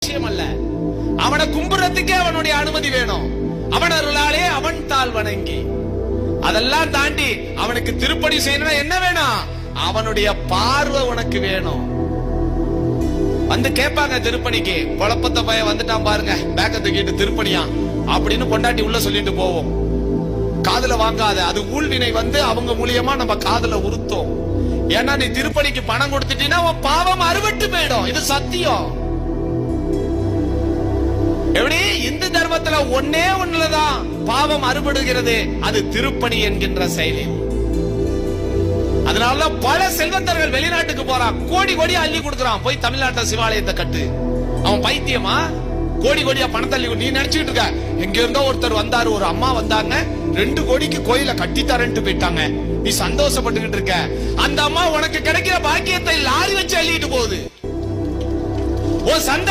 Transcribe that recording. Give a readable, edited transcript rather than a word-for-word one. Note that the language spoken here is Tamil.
லட்சியம் அல்ல. அவனை கும்புறதுக்கே அவனுடைய அனுமதி வேணும். அவன் அருளாலே அவன் தாள் வணங்கி, அதெல்லாம் தாண்டி அவனுக்கு திருப்பணி செய்யணும். என்ன வேணும்? அவனுடைய பார்வை உனக்கு வேணும். வந்து கேட்பாங்க திருப்பணிக்கு, குழப்பத்த பையன் வந்துட்டான் பாருங்க, பேக்க தூக்கிட்டு திருப்பணியா அப்படின்னு பொண்டாட்டி உள்ள சொல்லிட்டு போவோம். காதுல வாங்காத, அது ஊழ்வினை வந்து அவங்க மூலியமா நம்ம காதுல உறுத்தோம். ஏன்னா நீ திருப்பணிக்கு பணம் கொடுத்துட்டீங்கன்னா உன் பாவம் அறுபட்டு போயிடும். இது சத்தியம். எப்படி இந்து தர்மத்துல ஒன்னே ஒண்ணுலதான் பாவம் அறுபடுகிறது, அது திருப்பணி என்கின்ற செயலில். அதனாலதான் பல செல்வந்தர்கள் வெளிநாட்டுக்கு போறான், கோடி கோடியா அள்ளி கொடுக்கறான். போய் தமிழ்நாட்டுல சிவாலயத்தை கட்டு. அவன் பைத்தியமா? கோடி கோடியா பணத்தை அள்ளி. நீ நினைச்சுக்கிட்டு இருக்க, எங்க இருந்தோ ஒருத்தர் வந்தாரு, ஒரு அம்மா வந்தாங்க, 2 கோடிக்கு கோயில கட்டித்தரேன்ட்டு போயிட்டாங்க. நீ சந்தோஷப்பட்டுக்கிட்டு இருக்க. அந்த அம்மா உனக்கு கிடைக்கிற பாக்கியத்தை லாரி வச்சு அள்ளிட்டு போகுது.